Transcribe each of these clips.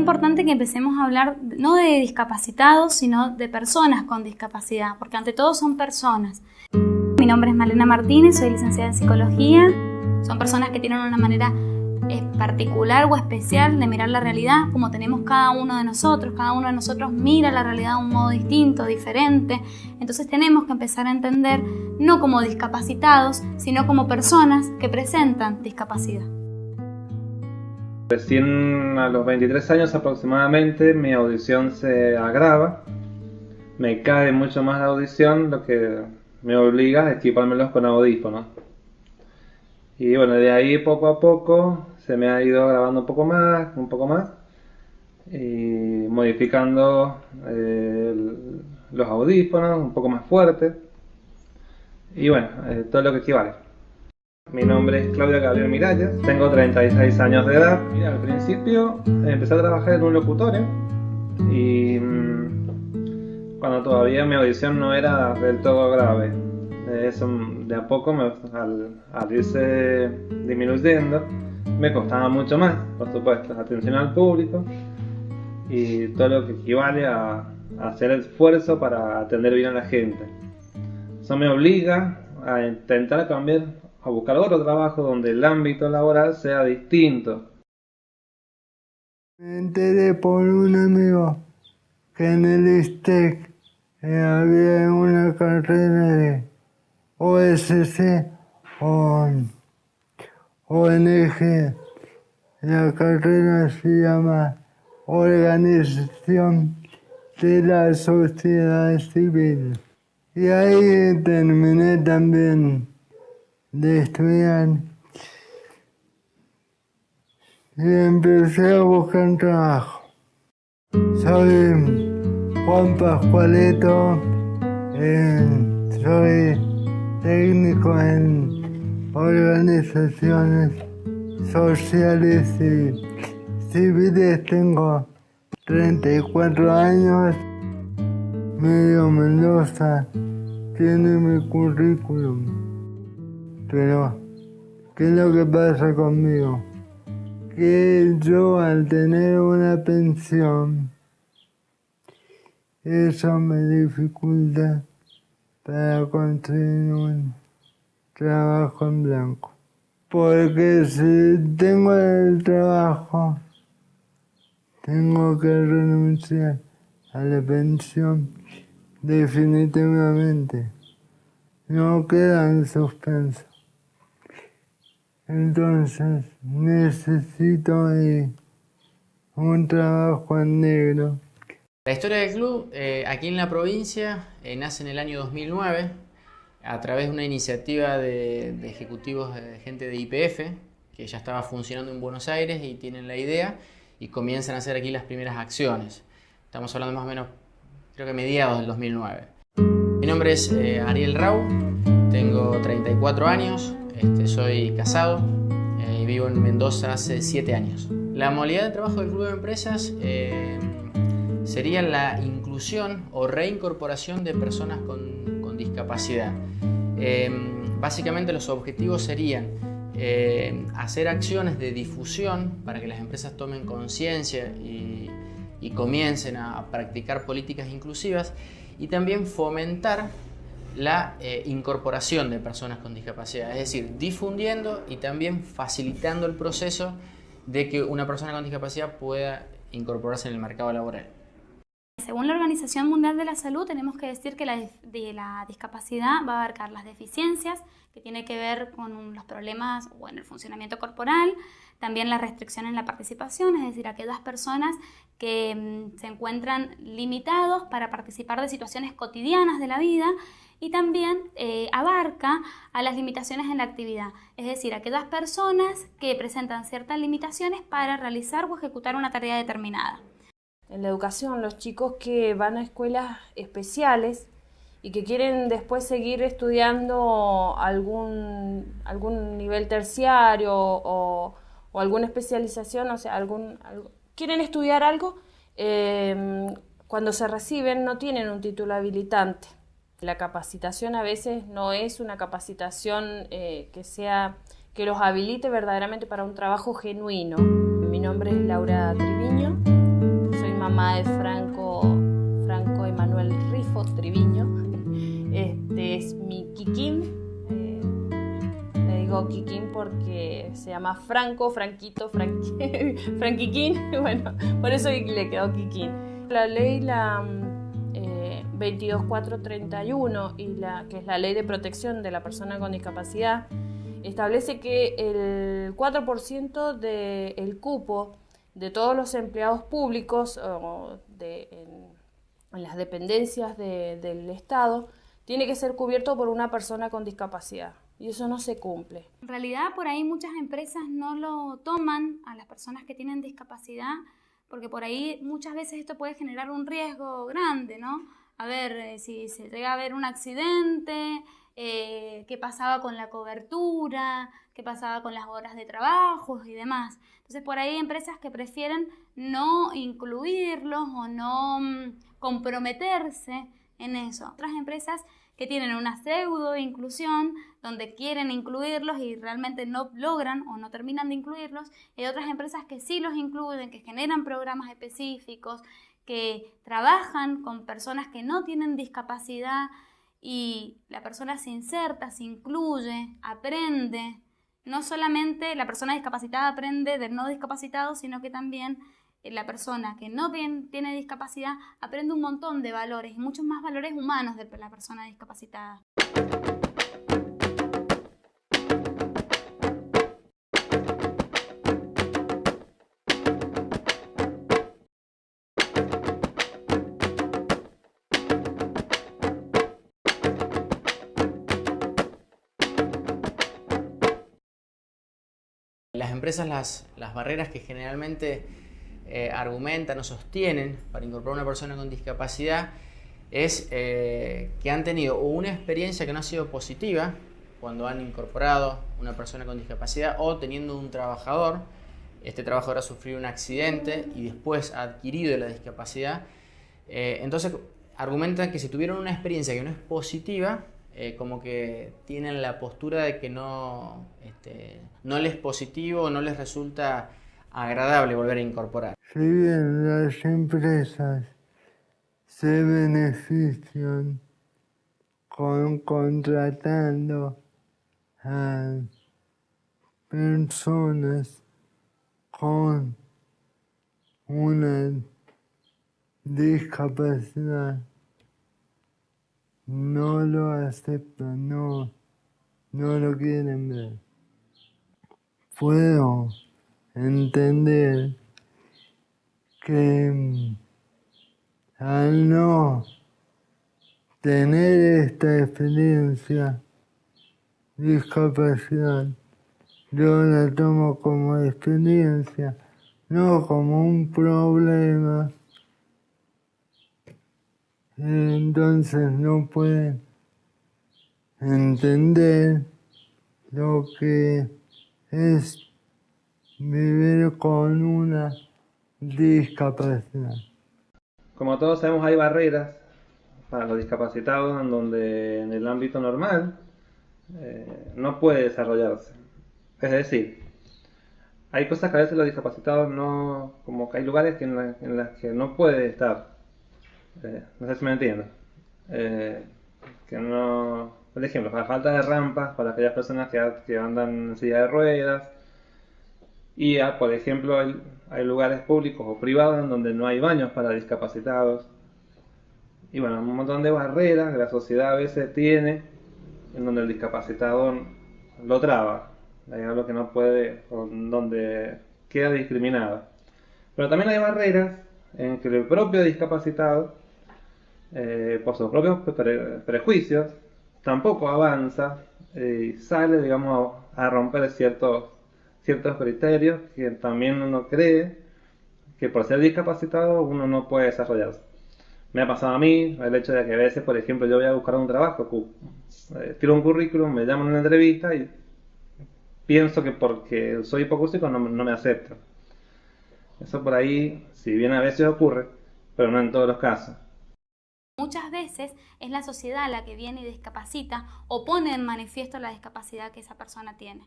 importante que empecemos a hablar no de discapacitados, sino de personas con discapacidad, porque ante todo son personas. Mi nombre es Malena Martínez, soy licenciada en Psicología. Son personas que tienen una manera particular o especial de mirar la realidad, como tenemos cada uno de nosotros. Cada uno de nosotros mira la realidad de un modo distinto, diferente. Entonces tenemos que empezar a entender no como discapacitados, sino como personas que presentan discapacidad. Recién a los 23 años aproximadamente mi audición se agrava, me cae mucho más la audición, lo que me obliga a equipármelos con audífonos. Y bueno, de ahí poco a poco se me ha ido agravando un poco más, y modificando los audífonos un poco más fuertes, y bueno, todo lo que equivale. Mi nombre es Claudia Gabriel Miralles, tengo 36 años de edad. Mira, al principio empecé a trabajar en un locutorio y cuando todavía mi audición no era del todo grave. Eso de a poco, al irse disminuyendo, me costaba mucho más, por supuesto, atención al público y todo lo que equivale a hacer esfuerzo para atender bien a la gente. Eso me obliga a intentar cambiar, a buscar otro trabajo donde el ámbito laboral sea distinto. Me enteré por un amigo que en el ISTEC había una carrera de OSC o ONG. La carrera se llama Organización de la Sociedad Civil. Y ahí terminé también de estudiar y empecé a buscar trabajo. Soy Juan Pascualeto, soy técnico en organizaciones sociales y civiles, tengo 34 años, medio Mendoza, tiene mi currículum. Pero, ¿qué es lo que pasa conmigo? Que yo al tener una pensión, eso me dificulta para conseguir un trabajo en blanco. Porque si tengo el trabajo, tengo que renunciar a la pensión definitivamente. No queda en suspenso. Entonces necesito un trabajo en negro. La historia del club aquí en la provincia nace en el año 2009 a través de una iniciativa de ejecutivos, de gente de YPF, que ya estaba funcionando en Buenos Aires y tienen la idea y comienzan a hacer aquí las primeras acciones. Estamos hablando más o menos, creo que mediados del 2009. Mi nombre es Ariel Rau, tengo 34 años, soy casado y vivo en Mendoza hace 7 años. La modalidad de trabajo del Club de Empresas sería la inclusión o reincorporación de personas con discapacidad. Básicamente los objetivos serían hacer acciones de difusión para que las empresas tomen conciencia y comiencen a practicar políticas inclusivas, y también fomentar la incorporación de personas con discapacidad, es decir, difundiendo y también facilitando el proceso de que una persona con discapacidad pueda incorporarse en el mercado laboral. Según la Organización Mundial de la Salud, tenemos que decir que la discapacidad va a abarcar las deficiencias, que tiene que ver con los problemas o en el funcionamiento corporal, también la restricción en la participación, es decir, aquellas personas que se encuentran limitados para participar de situaciones cotidianas de la vida, y también abarca a las limitaciones en la actividad, es decir, aquellas personas que presentan ciertas limitaciones para realizar o ejecutar una tarea determinada. En la educación, los chicos que van a escuelas especiales y que quieren después seguir estudiando algún nivel terciario o alguna especialización, o sea, quieren estudiar algo, cuando se reciben no tienen un título habilitante. La capacitación a veces no es una capacitación que los habilite verdaderamente para un trabajo genuino. Mi nombre es Laura Triviño, mamá de Franco Emanuel Rifo Triviño. Este es mi Kikín. Le digo Kikín porque se llama Franquito, Franquiquín. Bueno, por eso le quedó Kikín. La ley 22431, que es la ley de protección de la persona con discapacidad, establece que el 4% del cupo de todos los empleados públicos en las dependencias del Estado tiene que ser cubierto por una persona con discapacidad. Y eso no se cumple. En realidad, por ahí muchas empresas no lo toman a las personas que tienen discapacidad, porque por ahí muchas veces esto puede generar un riesgo grande, ¿no? A ver, si se llega a haber un accidente, qué pasaba con la cobertura, qué pasaba con las horas de trabajo y demás. Entonces, por ahí hay empresas que prefieren no incluirlos o no comprometerse en eso. Otras empresas que tienen una pseudo inclusión, donde quieren incluirlos y realmente no logran o no terminan de incluirlos, y hay otras empresas que sí los incluyen, que generan programas específicos, que trabajan con personas que no tienen discapacidad y la persona se inserta, se incluye, aprende. No solamente la persona discapacitada aprende del no discapacitado, sino que también la persona que no tiene discapacidad aprende un montón de valores, y muchos más valores humanos de la persona discapacitada. Las empresas, las barreras que generalmente argumentan o sostienen para incorporar a una persona con discapacidad es que han tenido una experiencia que no ha sido positiva cuando han incorporado una persona con discapacidad, o teniendo un trabajador, este trabajador ha sufrido un accidente y después ha adquirido la discapacidad. Entonces argumentan que si tuvieron una experiencia que no es positiva, como que tienen la postura de que no les es positivo, no les resulta agradable volver a incorporar. Si bien las empresas se benefician contratando a personas con una discapacidad, no lo aceptan, no lo quieren ver. Puedo entender que al no tener esta experiencia, discapacidad, yo la tomo como experiencia, no como un problema. Entonces no pueden entender lo que es vivir con una discapacidad. Como todos sabemos, hay barreras para los discapacitados en donde en el ámbito normal no puede desarrollarse. Es decir, hay cosas que a veces los discapacitados no, como que hay lugares en las que no puede estar. No sé si me entienden. Que no, por ejemplo, la falta de rampas para aquellas personas que andan en silla de ruedas. Y por ejemplo, hay lugares públicos o privados en donde no hay baños para discapacitados. Y bueno, un montón de barreras que la sociedad a veces tiene en donde el discapacitado lo traba, digamos, lo que no puede, o donde queda discriminado. Pero también hay barreras en que el propio discapacitado, por sus propios prejuicios, tampoco avanza y sale, digamos, a romper ciertos criterios que también uno cree que por ser discapacitado uno no puede desarrollarse. Me ha pasado a mí el hecho de que a veces, por ejemplo, yo voy a buscar un trabajo, tiro un currículum, me llaman a una entrevista y pienso que porque soy hipoacústico no me aceptan. Eso por ahí, si bien a veces ocurre, pero no en todos los casos. Muchas veces es la sociedad la que viene y discapacita o pone en manifiesto la discapacidad que esa persona tiene.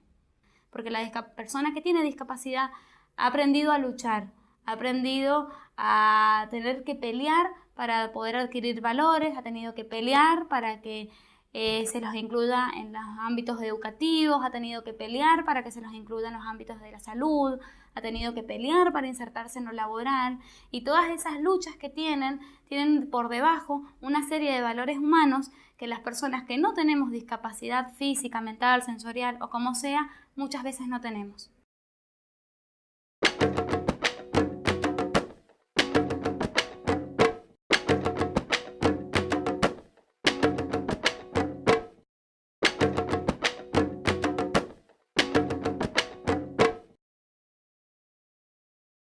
Porque la persona que tiene discapacidad ha aprendido a luchar, ha aprendido a tener que pelear para poder adquirir valores, ha tenido que pelear para que se los incluya en los ámbitos educativos, ha tenido que pelear para que se los incluya en los ámbitos de la salud, ha tenido que pelear para insertarse en lo laboral, y todas esas luchas que tienen por debajo una serie de valores humanos que las personas que no tenemos discapacidad física, mental, sensorial o como sea, muchas veces no tenemos.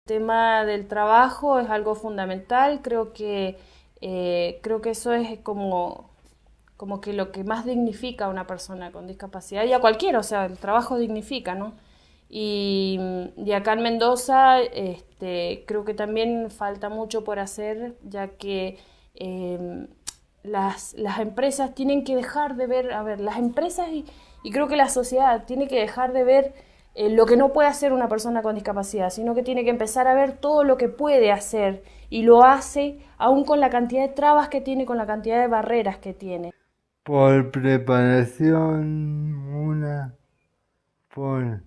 El tema del trabajo es algo fundamental, creo que eso es como que lo que más dignifica a una persona con discapacidad y a cualquiera, o sea, el trabajo dignifica, ¿no? Y acá en Mendoza creo que también falta mucho por hacer, ya que las empresas tienen que dejar de ver, las empresas y creo que la sociedad tiene que dejar de ver lo que no puede hacer una persona con discapacidad, sino que tiene que empezar a ver todo lo que puede hacer y lo hace aún con la cantidad de trabas que tiene, con la cantidad de barreras que tiene. Por preparación, por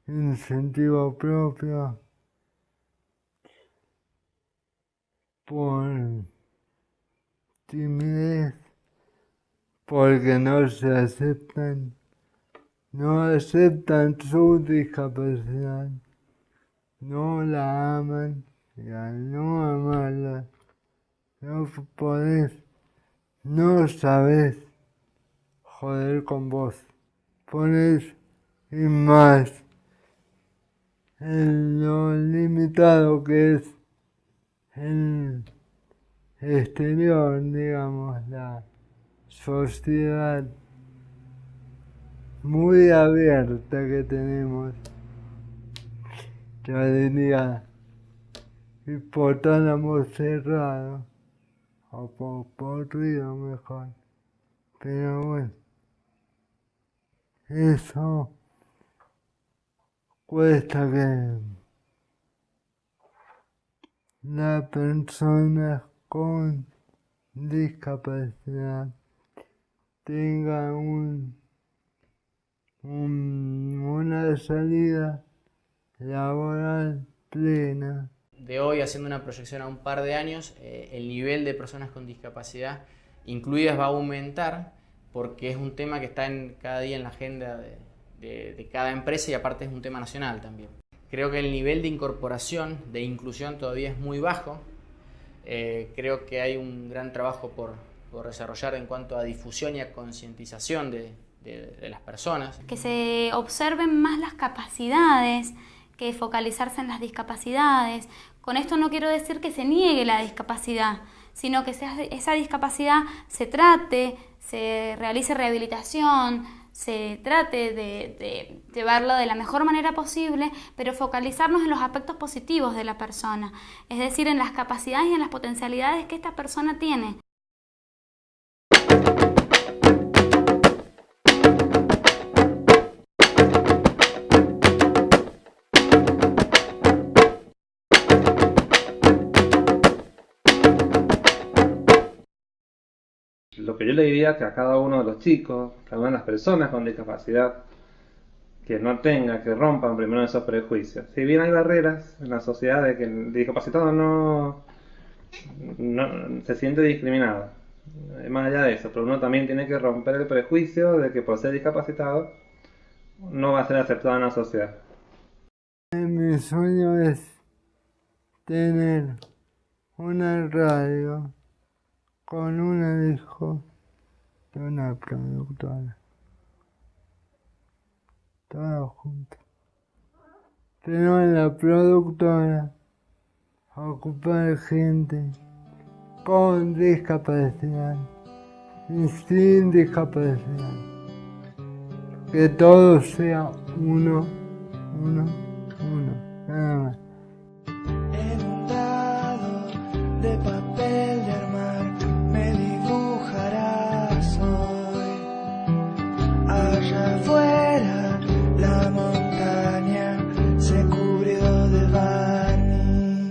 incentivo propio, por timidez, porque no aceptan su discapacidad, no la aman, y al no amarla, no sabes joder con vos, pones y más en lo limitado que es el exterior, digamos, la sociedad muy abierta que tenemos, yo diría hipotálamo cerrado, o podrido mejor, pero bueno, eso cuesta que la persona con discapacidad tenga una salida laboral plena. De hoy, haciendo una proyección a un par de años, el nivel de personas con discapacidad incluidas va a aumentar porque es un tema que está cada día en la agenda de cada empresa y aparte es un tema nacional también. Creo que el nivel de incorporación, de inclusión todavía es muy bajo. Creo que hay un gran trabajo por desarrollar en cuanto a difusión y a concientización de las personas. Que se observen más las capacidades, que focalizarse en las discapacidades. Con esto no quiero decir que se niegue la discapacidad, sino que esa discapacidad se trate, se realice rehabilitación, se trate de llevarla de la mejor manera posible, pero focalizarnos en los aspectos positivos de la persona, es decir, en las capacidades y en las potencialidades que esta persona tiene. Lo que yo le diría que a cada uno de los chicos, cada una de las personas con discapacidad, que no tenga, que rompan primero esos prejuicios. Si bien hay barreras en la sociedad de que el discapacitado no se siente discriminado, más allá de eso, pero uno también tiene que romper el prejuicio de que por ser discapacitado no va a ser aceptado en la sociedad. Mi sueño es tener una radio con un hijo de una productora, todo junto. Pero en la productora ocupar gente con discapacidad y sin discapacidad. Que todo sea uno, nada más. En un dado de papel de armar me dibujarás hoy. Allá afuera la montaña se cubrió de barniz.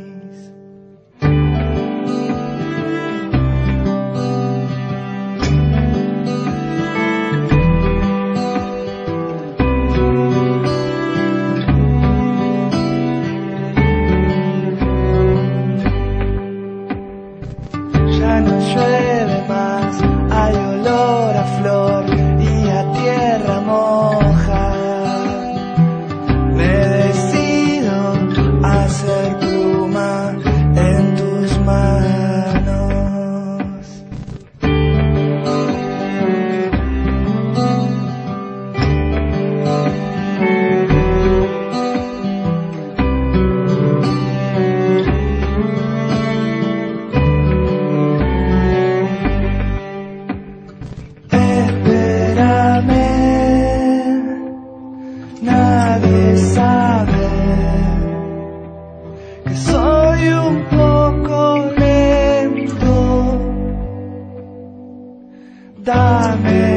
dame